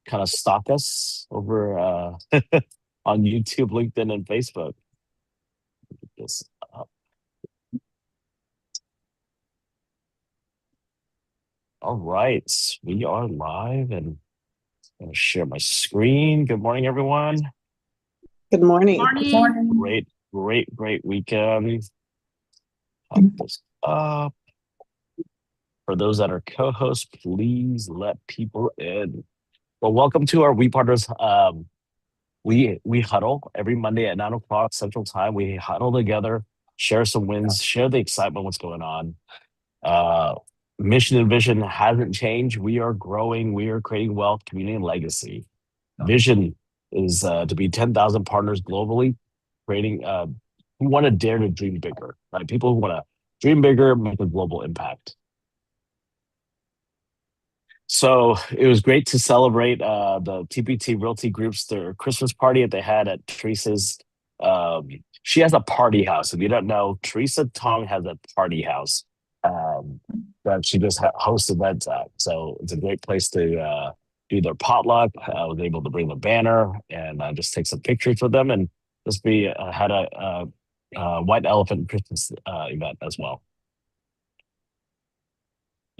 kind of stalk us over on YouTube, LinkedIn, and Facebook. This up. All right, we are live, and I'm going to share my screen. Good morning, everyone. Good morning. Morning. Great weekend. Pop this up. For those that are co-hosts, please let people in. Well, welcome to our We Partners. We huddle every Monday at 9 o'clock Central Time. We huddle together, share some wins, share the excitement, what's going on. Mission and vision hasn't changed. We are growing. We are creating wealth, community, and legacy. Vision is to be 10,000 partners globally, creating who want to dare to dream bigger, right? People who want to dream bigger, make a global impact. So it was great to celebrate the TPT Realty Group's their Christmas party that they had at Teresa's. She has a party house. If you don't know, Teresa Tong has a party house that she just hosts events at. So it's a great place to do their potluck. I was able to bring the banner and just take some pictures with them and just be had a white elephant Christmas event as well.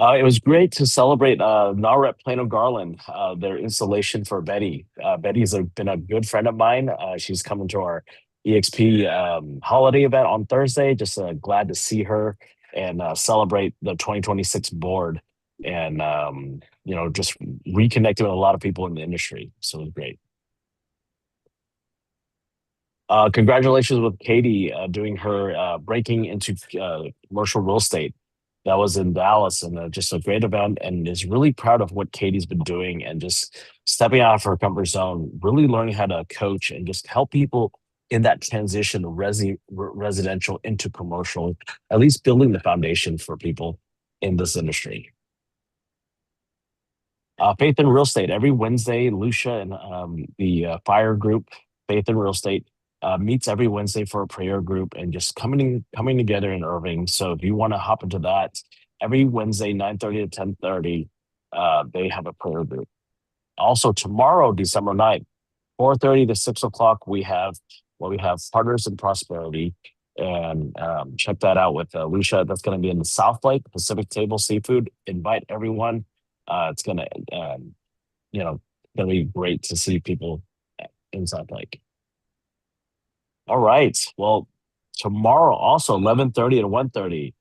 It was great to celebrate Nara at Plano Garland, their installation for Betty. Betty's been a good friend of mine. She's coming to our EXP holiday event on Thursday. Just glad to see her and celebrate the 2026 board and, just reconnecting with a lot of people in the industry. So it was great. Congratulations with Katie doing her breaking into commercial real estate. That was in Dallas and just a great event, and is really proud of what Katie's been doing and just stepping out of her comfort zone, really learning how to coach and just help people in that transition of residential into commercial, at least building the foundation for people in this industry. Faith in Real Estate, every Wednesday, Lucia and the fire group, Faith in Real Estate, meets every Wednesday for a prayer group and just coming together in Irving. So if you want to hop into that, every Wednesday, 9:30 to 10:30, they have a prayer group. Also tomorrow, December 9th, 4:30 to 6 o'clock, we have Partners in Prosperity. And check that out with Lucia. That's going to be in the South Lake, Pacific Table Seafood. Invite everyone. It's going to be great to see people in South Lake. All right. Well, tomorrow also 11:30 and 1:30,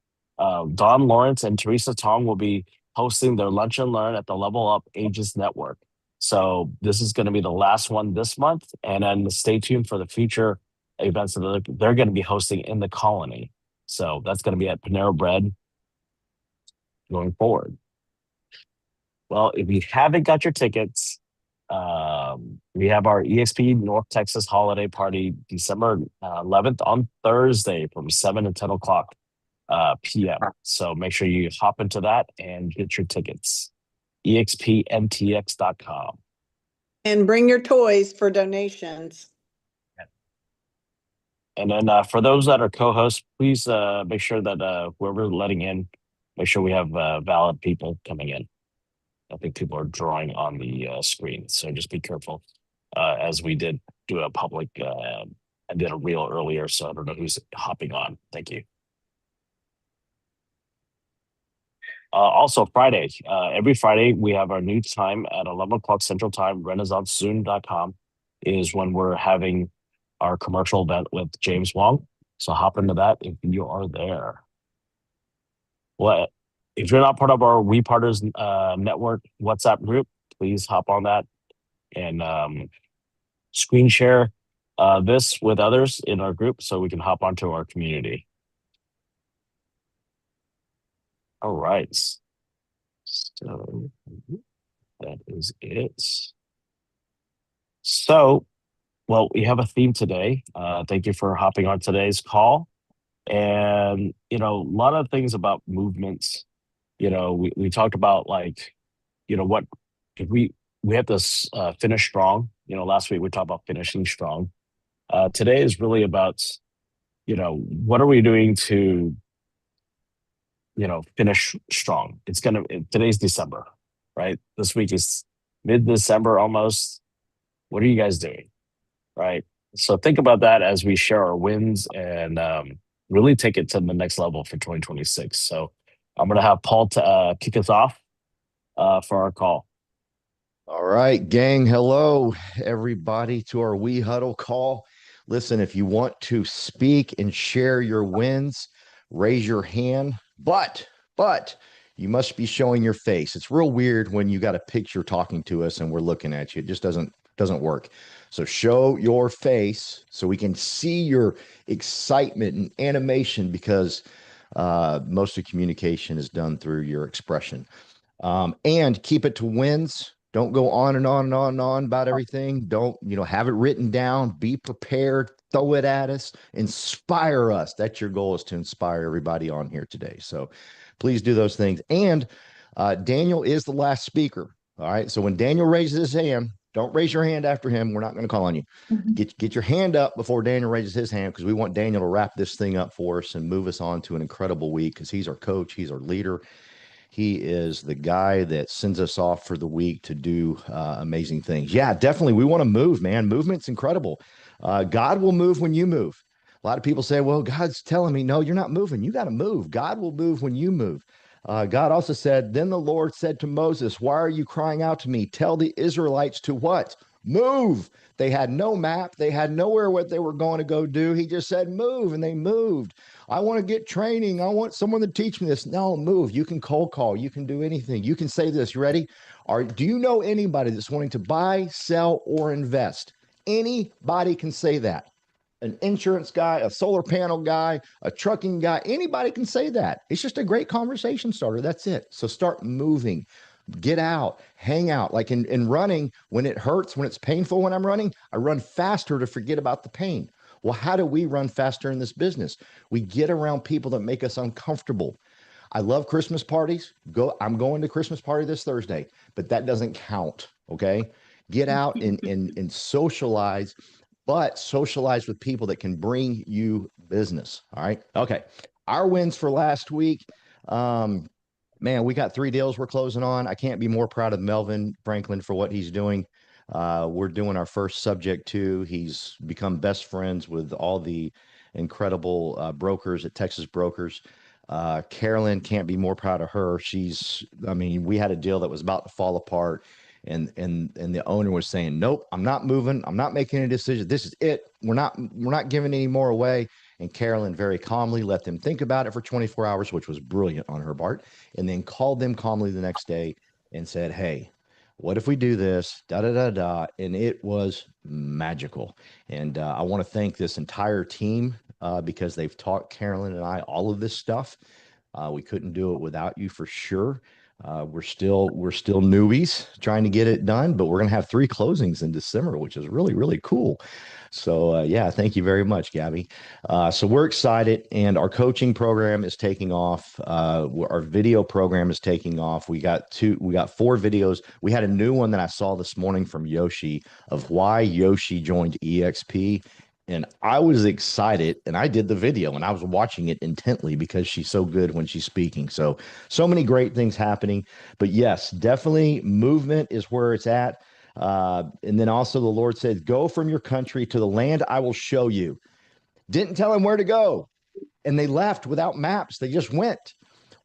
Don Lawrence and Teresa Tong will be hosting their lunch and learn at the Level Up Ages Network. So this is going to be the last one this month, and then stay tuned for the future events that they're going to be hosting in the Colony. So that's going to be at Panera Bread going forward. Well, if you haven't got your tickets, we have our EXP North Texas holiday party December 11th on Thursday from 7 to 10 o'clock p.m. So make sure you hop into that and get your tickets. expmtx.com. And bring your toys for donations. And then for those that are co-hosts, please make sure that whoever letting in, make sure we have valid people coming in. I think people are drawing on the screen, so just be careful. As we did do a public, I did a reel earlier, so I don't know who's hopping on. Thank you. Also, Friday, every Friday, we have our new time at 11 o'clock Central Time. RenaissanceZoom.com is when we're having our commercial event with James Wong. So hop into that if you are there. Well, if you're not part of our We Partners Network WhatsApp group, please hop on that and screen share this with others in our group so we can hop onto our community. All right. So that is it. So, well, we have a theme today. Thank you for hopping on today's call. And, a lot of things about movements. We talked about what if we have to finish strong. Last week we talked about finishing strong. Today is really about, what are we doing to, finish strong? Today's December, right? This week is mid-December almost. What are you guys doing? Right. So think about that as we share our wins and really take it to the next level for 2026. So I'm going to have Paul to kick us off for our call. All right, gang. Hello, everybody, to our We Huddle call. Listen, if you want to speak and share your wins, raise your hand. But you must be showing your face. It's real weird when you got a picture talking to us and we're looking at you. It just doesn't work. So show your face so we can see your excitement and animation because most of communication is done through your expression. And keep it to wins. Don't go on and on and on and on about everything. Don't, have it written down. Be prepared. Throw it at us. Inspire us. That's your goal, is to inspire everybody on here today. So please do those things. And Daniel is the last speaker. All right. So when Daniel raises his hand, don't raise your hand after him. We're not going to call on you. Get your hand up before Daniel raises his hand, because we want Daniel to wrap this thing up for us and move us on to an incredible week, because he's our coach. He's our leader. He is the guy that sends us off for the week to do amazing things. Yeah, definitely. We want to move, man. Movement's incredible. God will move when you move. A lot of people say, well, God's telling me, no, you're not moving. You got to move. God will move when you move. God also said, then the Lord said to Moses, why are you crying out to me? Tell the Israelites to what? Move. They had no map. They had nowhere what they were going to go do. He just said, move, and they moved. I want to get training. I want someone to teach me this. No, move. You can cold call. You can do anything. You can say this. You ready? Do you know anybody that's wanting to buy, sell, or invest? Anybody can say that. An insurance guy, a solar panel guy, a trucking guy, anybody can say that. It's just a great conversation starter. That's it. So start moving. Get out, hang out. Like in running, when it hurts, when it's painful when I'm running, I run faster to forget about the pain. Well, how do we run faster in this business? We get around people that make us uncomfortable. I love Christmas parties. I'm going to Christmas party this Thursday, but that doesn't count. Okay. Get out and socialize, but socialize with people that can bring you business. All right. Okay. Our wins for last week. Man, we got 3 deals we're closing on. I can't be more proud of Melvin Franklin for what he's doing. We're doing our first subject to. He's become best friends with all the incredible brokers at Texas Brokers. Carolyn, can't be more proud of her. I mean, we had a deal that was about to fall apart, and the owner was saying, nope, I'm not moving. I'm not making any decision. This is it. We're not giving any more away. And Carolyn very calmly let them think about it for 24 hours, which was brilliant on her part, and then called them calmly the next day and said, hey, what if we do this? Da da da da. And it was magical. And I want to thank this entire team because they've taught Carolyn and I all of this stuff. We couldn't do it without you for sure. We're still newbies trying to get it done, but we're gonna have 3 closings in December, which is really, really cool. So yeah, thank you very much, Gabby. So we're excited, and our coaching program is taking off. Our video program is taking off. We got 4 videos. We had a new one that I saw this morning from Yoshi of why Yoshi joined EXP. And I was excited, and I did the video, and I was watching it intently because she's so good when she's speaking. So many great things happening. But yes, definitely movement is where it's at. And then also the Lord said, go from your country to the land I will show you. Didn't tell him where to go. And they left without maps. They just went.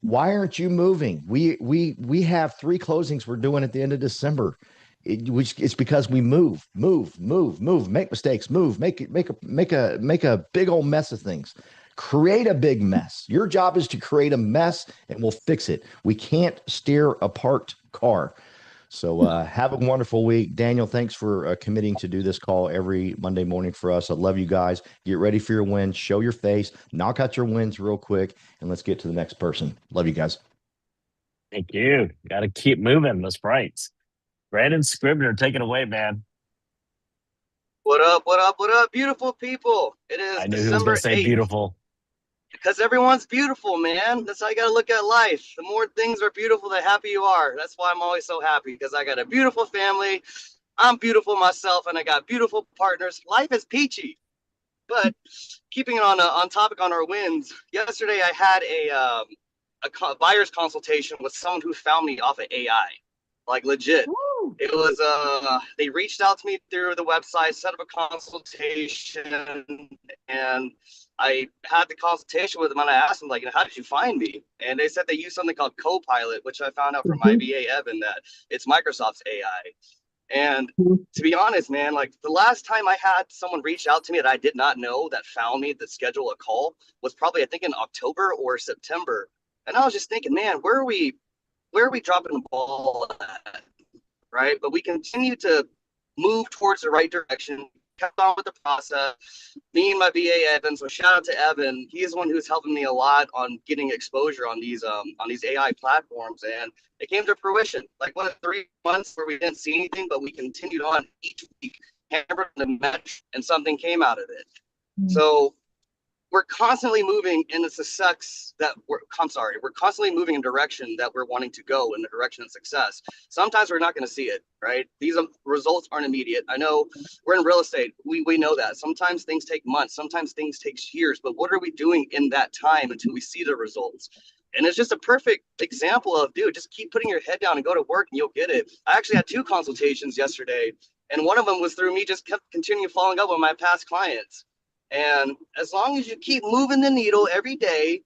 Why aren't you moving? We have 3 closings we're doing at the end of December. It's because we move, make mistakes, make a big old mess of things, create a big mess. Your job is to create a mess, and we'll fix it. We can't steer a parked car. So have a wonderful week. Daniel, thanks for committing to do this call every Monday morning for us. I love you guys. Get ready for your wins. Show your face. Knock out your wins real quick, and let's get to the next person. Love you guys. Thank you. Got to keep moving those sprites. Brandon Scribner, take it away, man. What up, what up, what up, beautiful people? It is I knew he was going December to say 8th. beautiful. Because everyone's beautiful, man. That's how you got to look at life. The more things are beautiful, the happier you are. That's why I'm always so happy, because I got a beautiful family. I'm beautiful myself, and I got beautiful partners. Life is peachy. But keeping it on topic on our wins, yesterday I had a buyer's consultation with someone who found me off of AI. Like legit. It was they reached out to me through the website, set up a consultation, and I had the consultation with them, and I asked them, like, how did you find me? And they said they use something called Copilot, which I found out from my VA Evan, that it's Microsoft's AI. And to be honest, man, like the last time I had someone reach out to me that I did not know that found me to schedule a call was probably, I think, in October or September. And I was just thinking, man, where are we dropping the ball at? Right? But we continue to move towards the right direction, kept on with the process. Me and my VA Evan, so shout out to Evan. He is one who's helping me a lot on getting exposure on these AI platforms, and it came to fruition. Like 3 months where we didn't see anything, but we continued on each week, hammered the match, and something came out of it. So we're constantly moving in the success that we're constantly moving in direction that we're wanting to go, in the direction of success. Sometimes we're not going to see it, right? These results aren't immediate. I know we're in real estate. We know that. Sometimes things take months, sometimes things take years, but what are we doing in that time until we see the results? And it's just a perfect example of, dude, just keep putting your head down and go to work and you'll get it. I actually had 2 consultations yesterday, and one of them was through me just kept continuing following up with my past clients. And as long as you keep moving the needle every day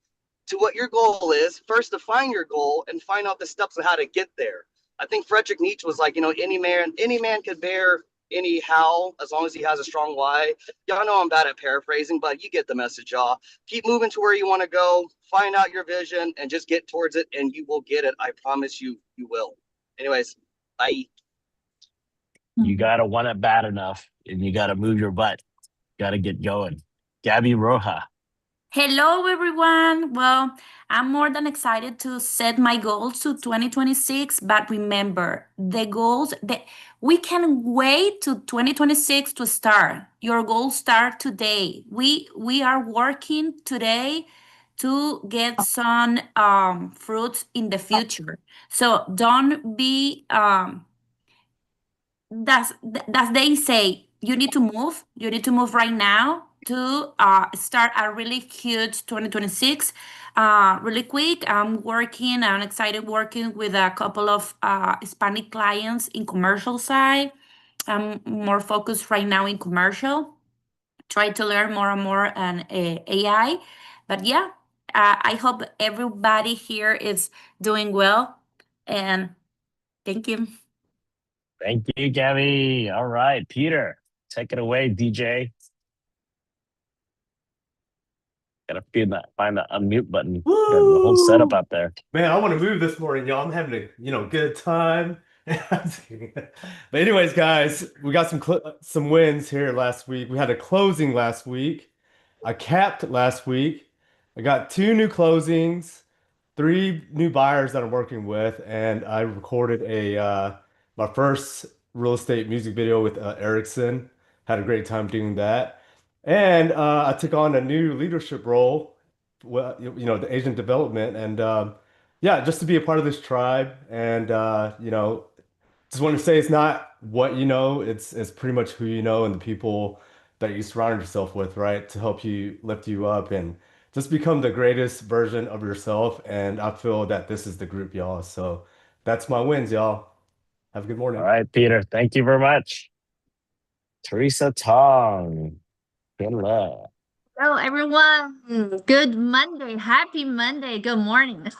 to what your goal is, first define your goal and find out the steps of how to get there. I think Friedrich Nietzsche was like, any man could bear any how, as long as he has a strong why. Y'all know I'm bad at paraphrasing, but you get the message, y'all. Keep moving to where you want to go, find out your vision, and just get towards it, and you will get it. I promise you, you will. Anyways, bye. You gotta want it bad enough, and you gotta move your butt. Gotta get going. Gabby Roja. Hello, everyone. Well, I'm more than excited to set my goals to 2026. But remember, the goals that we can wait to 2026 to start. Your goals start today. We are working today to get some fruits in the future. So don't be that's they say you need to move. You need to move right now to start a really huge 2026. Really quick, I'm excited working with a couple of Hispanic clients in commercial side. I'm more focused right now in commercial. Try to learn more and more on AI. But yeah, I hope everybody here is doing well. And thank you. Thank you, Gabby. All right, Peter, take it away, DJ. Gotta find the unmute button. Got the whole setup out there. Man, I want to move this morning, y'all. I'm having a good time. But anyways, guys, we got some wins here last week. We had a closing last week. I capped last week. I got 2 new closings, 3 new buyers that I'm working with, and I recorded my first real estate music video with Erickson. Had a great time doing that. And I took on a new leadership role, well, the Asian development, and yeah, just to be a part of this tribe. And just want to say it's not what you know, it's pretty much who you know and the people that you surround yourself with, right, to help you lift you up and just become the greatest version of yourself. And I feel that this is the group, y'all. So that's my wins, y'all. Have a good morning. All right, Peter. Thank you very much. Teresa Tong. Good luck. Hello, everyone. Good Monday. Happy Monday. Good morning.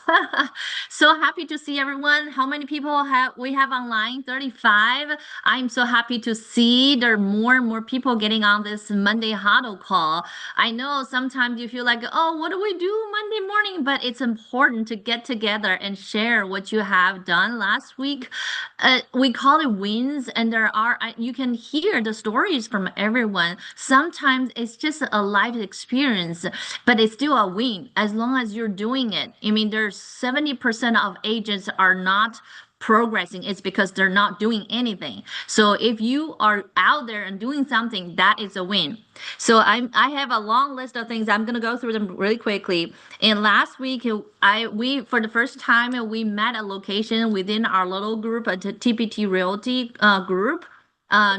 So happy to see everyone. How many people we have online? 35. I'm so happy to see there are more and more people getting on this Monday huddle call. I know sometimes you feel like, oh, what do we do Monday morning? But it's important to get together and share what you have done last week. We call it wins, and you can hear the stories from everyone. Sometimes it's just a life experience, but it's still a win as long as you're doing it. I mean, there's 70% of agents are not progressing. It's because they're not doing anything. So if you are out there and doing something, that is a win. So I have a long list of things. I'm gonna go through them really quickly. And last week, we for the first time we met a location within our little group, a TPT Realty group.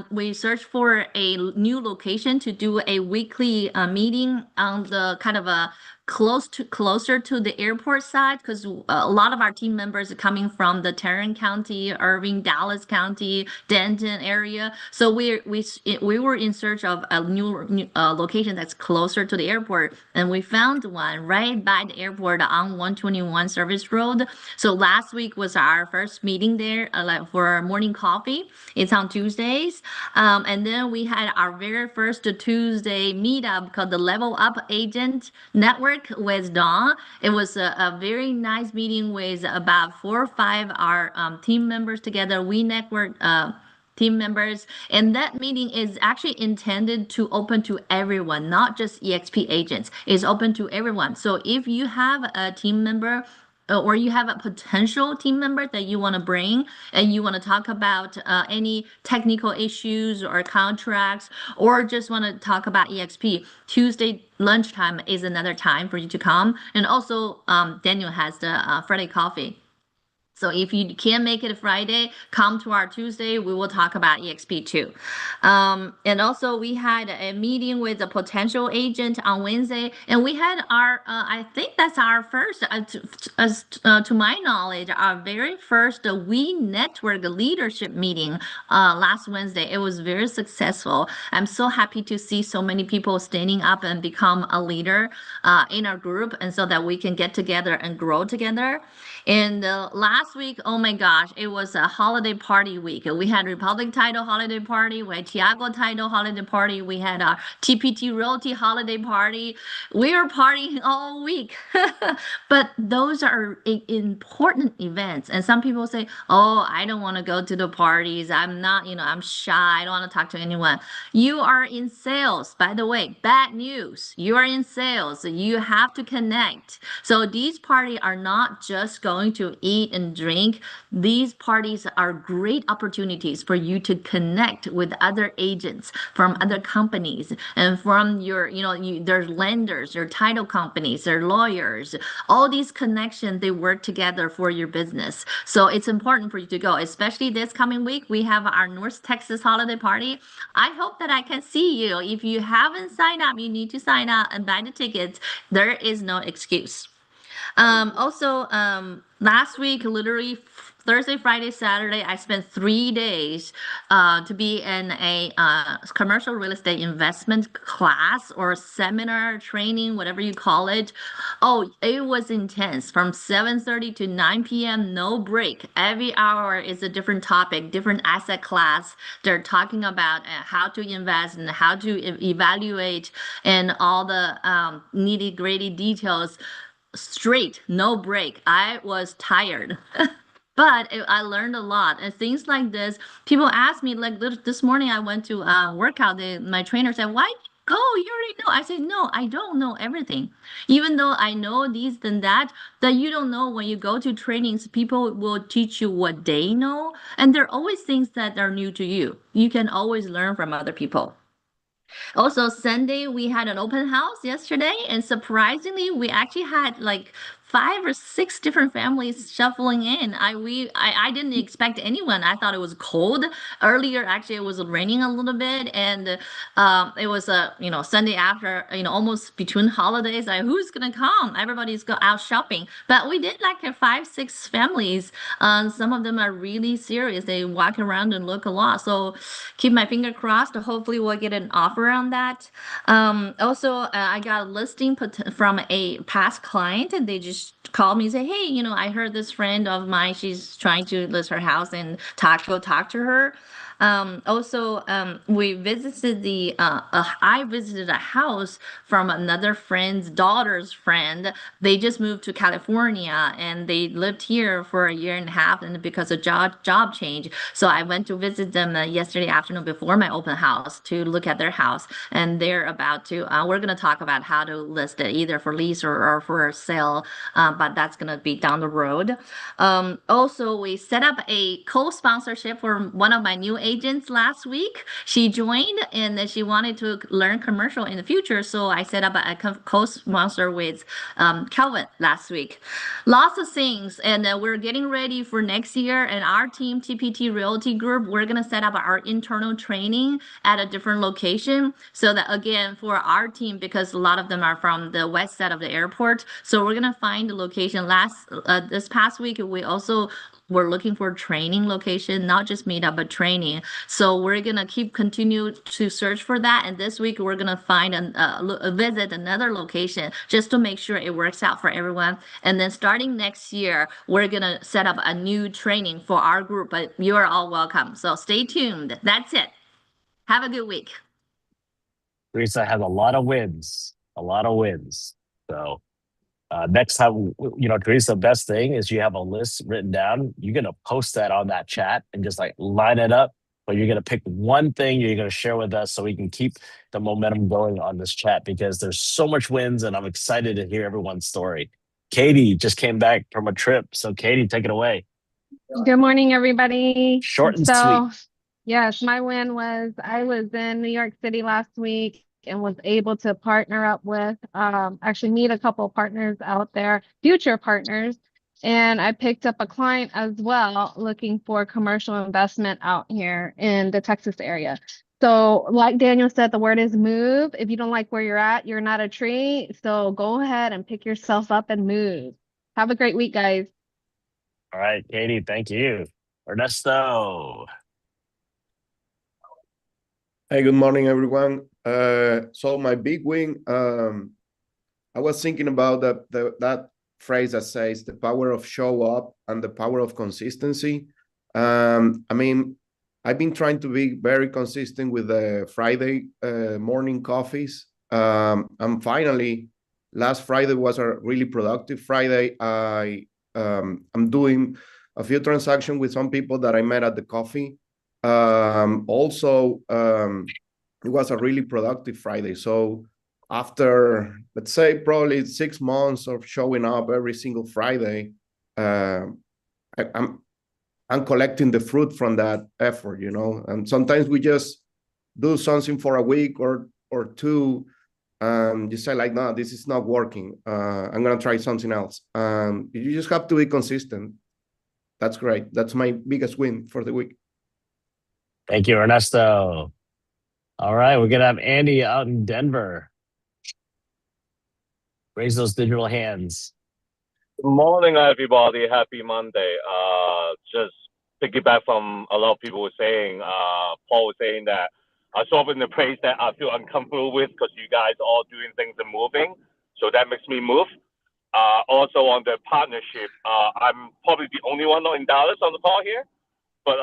We searched for a new location to do a weekly meeting on the kind of a closer to the airport side because a lot of our team members are coming from the Tarrant County, Irving, Dallas County, Denton area. So we were in search of a new location that's closer to the airport, and we found one right by the airport on 121 Service Road. So last week was our first meeting there, like for morning coffee. It's on Tuesdays, and then we had our very first Tuesday meetup called the Level Up Agent Network with Dawn. It was a very nice meeting with about 4 or 5 our team members together. We network team members, and that meeting is actually intended to open to everyone, not just EXP agents. It's open to everyone. So if you have a team member or you have a potential team member that you want to bring and you want to talk about any technical issues or contracts or just want to talk about EXP, Tuesday lunchtime is another time for you to come. And also, Daniel has the Friday coffee. So if you can't make it Friday, come to our Tuesday. We will talk about EXP too. And also we had a meeting with a potential agent on Wednesday, and we had our, I think that's our first, to my knowledge, our very first We Network leadership meeting last Wednesday. It was very successful. I'm so happy to see so many people standing up and become a leader in our group, and so that we can get together and grow together. And last week, oh my gosh, it was a holiday party week. We had Republic Title holiday party, we had Tiago Title holiday party, we had a TPT Realty holiday party. We were partying all week. But those are important events. And some people say, oh, I don't want to go to the parties. I'm not, I'm shy. I don't want to talk to anyone. You are in sales. By the way, bad news. You are in sales. You have to connect. So these parties are not just going to eat and drink. These parties are great opportunities for you to connect with other agents from other companies and from your, there's lenders, your title companies, their lawyers, all these connections, they work together for your business. So it's important for you to go, especially this coming week. We have our North Texas holiday party. I hope that I can see you. If you haven't signed up, you need to sign up and buy the tickets. There is no excuse. Also, last week, literally Thursday, Friday, Saturday, I spent 3 days to be in a commercial real estate investment class or seminar, training, whatever you call it. Oh, it was intense from 7:30 to 9 p.m., no break. Every hour is a different topic, different asset class. They're talking about how to invest and how to evaluate and all the nitty-gritty details. Straight, no break. I was tired. But I learned a lot. And things like this, people ask me, like this morning I went to workout. My trainer said, why go? You already know. I said, no, I don't know everything. Even though I know these and that you don't know when you go to trainings, people will teach you what they know. And there are always things that are new to you. You can always learn from other people. Also, Sunday we had an open house yesterday, and surprisingly, we actually had like 5 or 6 different families shuffling in. I didn't expect anyone. I thought it was cold earlier. Actually, it was raining a little bit, and it was a Sunday after almost between holidays. Like who's gonna come? Everybody's go out shopping. But we did like 5, 6 families. Some of them are really serious. They walk around and look a lot. So keep my finger crossed. Hopefully, we'll get an offer on that. Also, I got a listing from a past client, and they just called me and say, hey, I heard this friend of mine, she's trying to list her house and go talk to her. Also, we visited I visited a house from another friend's daughter's friend. They just moved to California and they lived here for a year and a half, and because of job change. So I went to visit them yesterday afternoon before my open house to look at their house, and they're about to. We're gonna talk about how to list it either for lease or for sale, but that's gonna be down the road. Also, we set up a co-sponsorship for one of my new agents last week. She joined and she wanted to learn commercial in the future. So I set up a co-sponsor with Calvin last week. Lots of things, and we're getting ready for next year. And our team, TPT Realty Group, we're gonna set up our internal training at a different location. So that again, for our team, because a lot of them are from the west side of the airport, so we're gonna find the location. This past week, we also we're looking for training location, not just meetup, but training. So we're gonna continue to search for that. And this week we're gonna find visit another location just to make sure it works out for everyone. And then starting next year, we're gonna set up a new training for our group. But you are all welcome. So stay tuned. That's it. Have a good week. Teresa has a lot of wins, a lot of wins. So next time, Teresa, the best thing is you have a list written down. You're going to post that on that chat and just like line it up. But you're going to pick one thing you're going to share with us so we can keep the momentum going on this chat because there's so much wins and I'm excited to hear everyone's story. Katie just came back from a trip. So Katie, take it away. Good morning, everybody. Short and sweet. Yes, my win was I was in New York City last week and was able to partner up with, actually meet a couple of partners out there, future partners. And I picked up a client as well looking for commercial investment out here in the Texas area. So like Daniel said, the word is move. If you don't like where you're at, you're not a tree. So go ahead and pick yourself up and move. Have a great week, guys. All right, Katie, thank you. Ernesto. Hey, good morning, everyone. So my big win, I was thinking about that phrase that says the power of show up and the power of consistency. I mean, I've been trying to be very consistent with the Friday morning coffees. And finally, last Friday was a really productive Friday. I'm doing a few transactions with some people that I met at the coffee. Also, it was a really productive Friday. So after, let's say, probably 6 months of showing up every single Friday, I'm collecting the fruit from that effort, And sometimes we just do something for a week or two, and you say like, no, this is not working. I'm gonna try something else. You just have to be consistent. That's great. That's my biggest win for the week. Thank you, Ernesto. All right, we're going to have Andy out in Denver. Raise those digital hands. Good morning, everybody. Happy Monday. Just piggyback from a lot of people were saying, Paul was saying that I saw in the place that I feel uncomfortable with because you guys are all doing things and moving. So that makes me move. Also on the partnership, I'm probably the only one in Dallas on the call here, but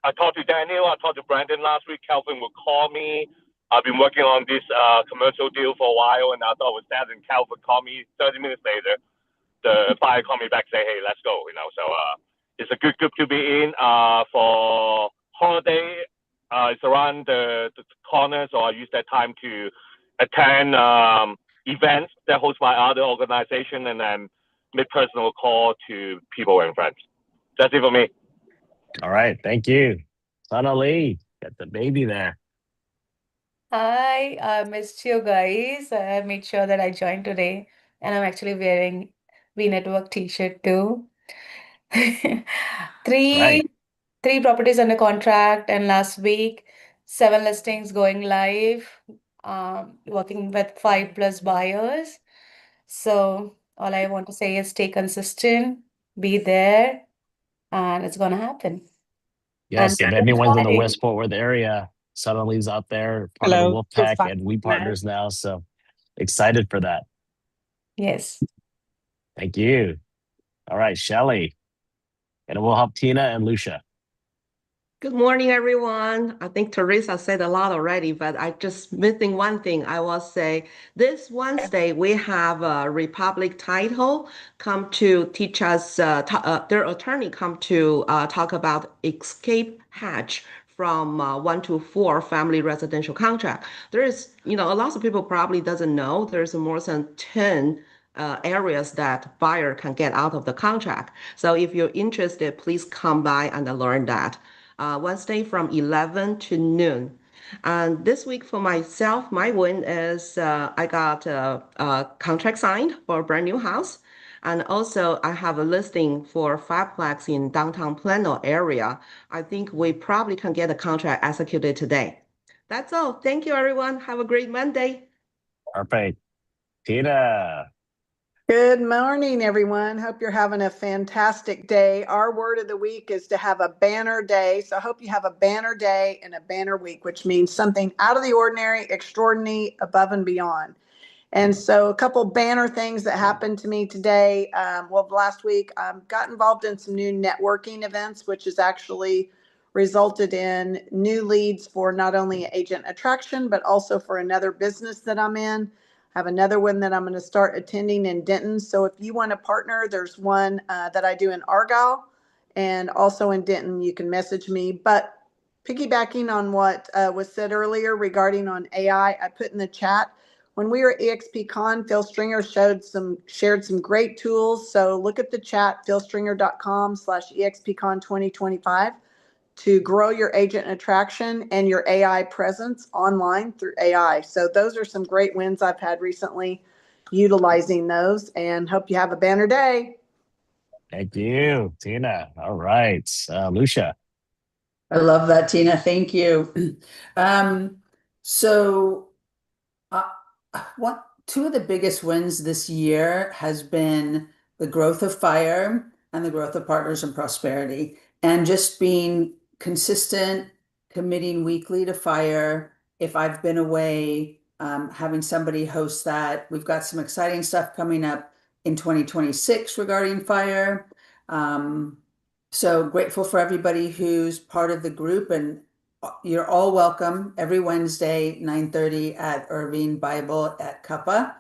I talked to Daniel, I talked to Brandon last week. Calvin would call me. I've been working on this commercial deal for a while, and I thought it was sad. And Calvin called me 30 minutes later. The buyer called me back, say, "Hey, let's go." So it's a good group to be in for holiday. It's around the corner, so I use that time to attend events that host by other organization, and then make personal call to people and friends. That's it for me. All right, thank you. Sana Lee, got the baby there. Hi, I missed you guys. I made sure that I joined today, and I'm actually wearing V Network t-shirt too. Three Right. three properties under contract, and last week, 7 listings going live, working with 5+ buyers. So all I want to say is stay consistent, be there, and it's gonna happen. Yes, if And anyone's in the Hi. West Fort Worth area, Sana Lee's out there, part of the Hello, Wolf good Pack, and we partners now. So excited for that. Yes. Thank you. All right, Shelly. And we'll help Tina and Lucia. Good morning, everyone. I think Teresa said a lot already, but I just missing one thing. I will say this Wednesday we have a Republic Title come to teach us. Their attorney come to talk about escape hatch from 1 to 4 family residential contract. There is, a lot of people probably doesn't know there's more than 10 areas that buyer can get out of the contract. So if you're interested, please come by and learn that. Wednesday from 11 to noon. And this week for myself, my win is I got a contract signed for a brand new house. And also I have a listing for fiveplex in downtown Plano area. I think we probably can get a contract executed today. That's all. Thank you, everyone. Have a great Monday. Perfect. Tina. Good morning, everyone. Hope you're having a fantastic day. Our word of the week is to have a banner day. So I hope you have a banner day and a banner week, which means something out of the ordinary, extraordinary, above and beyond. And so a couple banner things that happened to me today. Last week, got involved in some new networking events, which has actually resulted in new leads for not only agent attraction, but also for another business that I'm in. I have another one that I'm going to start attending in Denton. So if you want to partner, there's one that I do in Argyle and also in Denton. You can message me. But piggybacking on what was said earlier regarding on AI, I put in the chat. When we were at EXPCon, Phil Stringer shared some great tools. So look at the chat, philstringer.com/EXPCon 2025 to grow your agent attraction and your AI presence online through AI. So those are some great wins I've had recently utilizing those, and hope you have a banner day. Thank you, Tina. All right. Lucia. I love that, Tina. Thank you. So two of the biggest wins this year has been the growth of Fire and the growth of Partners in Prosperity, and just being consistent, committing weekly to Fire. If I've been away, having somebody host that. We've got some exciting stuff coming up in 2026 regarding Fire. So grateful for everybody who's part of the group, and you're all welcome every Wednesday, 9:30 at Irving Bible at Cuppa.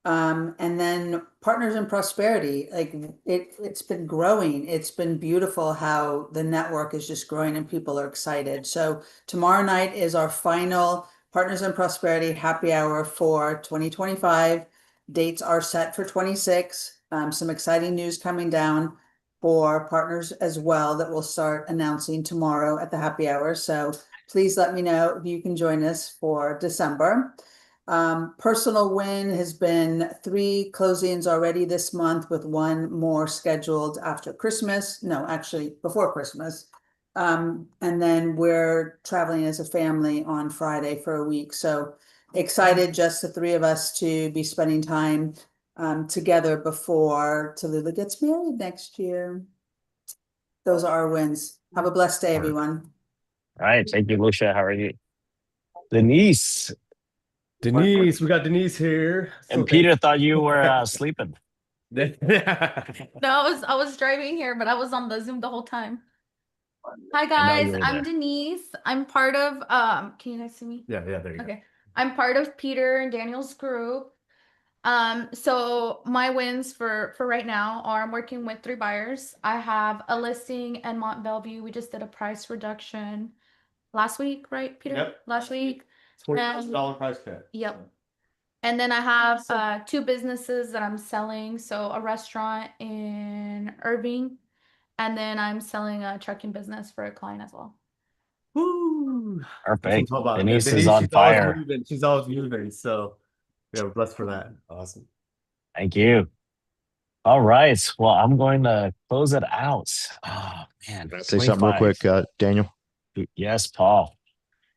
And then Partners in Prosperity, like it's been growing. It's been beautiful how the network is just growing and people are excited. So tomorrow night is our final Partners in Prosperity happy hour for 2025. Dates are set for 26. Some exciting news coming down for partners as well that we'll start announcing tomorrow at the happy hour. So please let me know if you can join us for December. Personal win has been 3 closings already this month, with one more scheduled after Christmas. No, actually before Christmas. And then we're traveling as a family on Friday for a week. So excited, just the 3 of us, to be spending time together before Tallulah gets married next year. Those are our wins. Have a blessed day, everyone. All right. Thank you, Lucia. How are you? Denise. Denise, we got Denise here. And Peter thought you were sleeping. No, I was driving here, but I was on the Zoom the whole time. Hi guys, I'm Denise. I'm part of can you guys see me? Yeah, there you go. Okay. I'm part of Peter and Daniel's group. So my wins for right now are I'm working with 3 buyers. I have a listing in Mont Bellevue. We just did a price reduction last week, right, Peter? Yep. Last week. $20,000 price cut. Yep. And then I have 2 businesses that I'm selling. So a restaurant in Irving, and then I'm selling a trucking business for a client as well. Woo! Perfect. Denise is on fire. She's always moving. So yeah, we're blessed for that. Awesome. Thank you. All right. Well, I'm going to close it out. Oh man. Can I say something real quick, Daniel? Yes, Paul.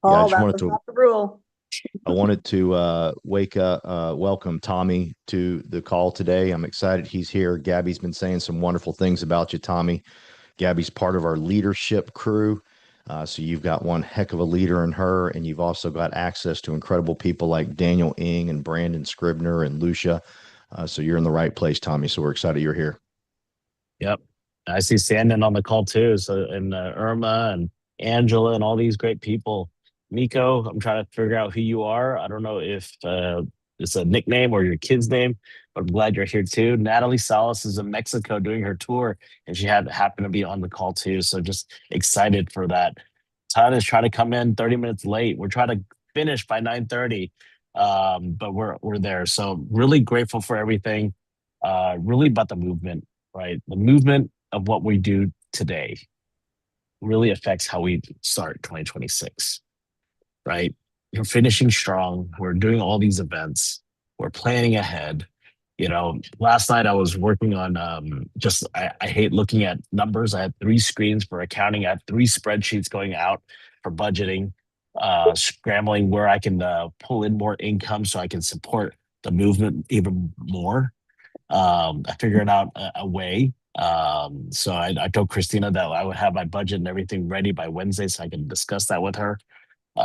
Oh, that was not the rule. I wanted to welcome Tommy to the call today. I'm excited he's here. Gabby's been saying some wonderful things about you, Tommy. Gabby's part of our leadership crew. So you've got one heck of a leader in her, and you've also got access to incredible people like Daniel Ng and Brandon Scribner and Lucia. So you're in the right place, Tommy. So we're excited you're here. Yep. I see Sandon on the call too. So, and Irma and Angela and all these great people. Miko, I'm trying to figure out who you are. I don't know if it's a nickname or your kid's name, but I'm glad you're here too. Natalie Salas is in Mexico doing her tour, and she happened to be on the call too. So just excited for that. Todd is trying to come in 30 minutes late. We're trying to finish by 9:30, but we're there. So really grateful for everything. Really about the movement, right? The movement of what we do today. really affects how we start 2026, right? We're finishing strong. We're doing all these events. We're planning ahead. Last night I was working on just I hate looking at numbers. I had 3 screens for accounting. I had 3 spreadsheets going out for budgeting, scrambling where I can pull in more income so I can support the movement even more. I figured out a way. So I told Christina that I would have my budget and everything ready by Wednesday so I can discuss that with her.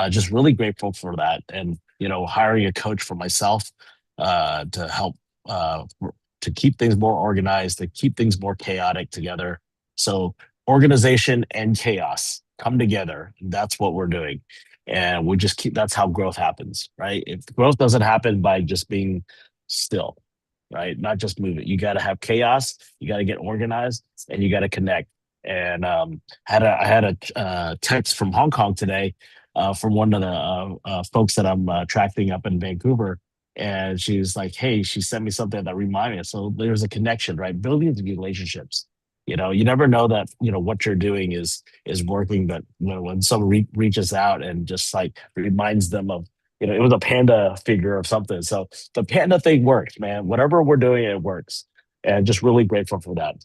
Just really grateful for that, and hiring a coach for myself to help to keep things more organized, to keep things more chaotic together. So organization and chaos come together. That's what we're doing, and we just keep. That's how growth happens, right? If growth doesn't happen by just being still, right? Not just moving. You got to have chaos. You got to get organized, and you got to connect. And I had a text from Hong Kong today from one of the folks that I'm tracking up in Vancouver. And she was like, hey, she sent me something that reminded me. So there's a connection, right? Building these relationships. You never know that, what you're doing is working, but when someone reaches out and just like reminds them of, it was a panda figure or something. So the panda thing works, man. Whatever we're doing, it works. And just really grateful for that.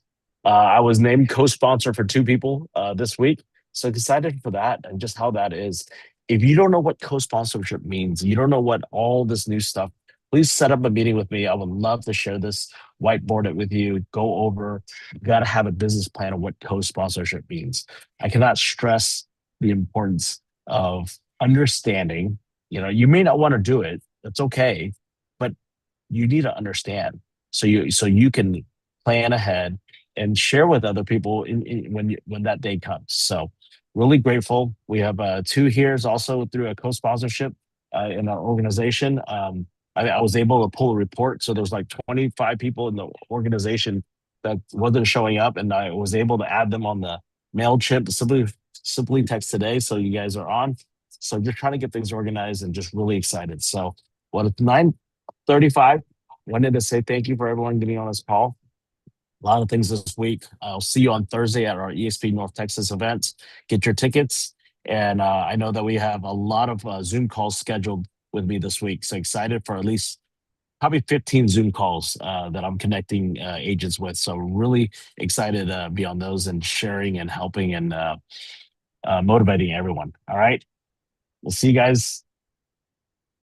I was named co-sponsor for 2 people this week. So excited for that and just how that is. If you don't know what co-sponsorship means, you don't know what all this new stuff, please set up a meeting with me. I would love to share this, whiteboard it with you, go over. You got to have a business plan of what co-sponsorship means. I cannot stress the importance of understanding. You may not want to do it. That's okay, but you need to understand so you can plan ahead and share with other people when that day comes. So really grateful. We have 2 years also through a co-sponsorship in our organization. I was able to pull a report. So there's like 25 people in the organization that wasn't showing up, and I was able to add them on the MailChimp simply text today. So you guys are on. So just trying to get things organized and just really excited. So it's 9:35. Wanted to say thank you for everyone getting on this call. A lot of things this week. I'll see you on Thursday at our ESP North Texas event. Get your tickets. And I know that we have a lot of Zoom calls scheduled with me this week. So excited for at least probably 15 Zoom calls that I'm connecting agents with. So really excited to be on those and sharing and helping and motivating everyone. All right. We'll see you guys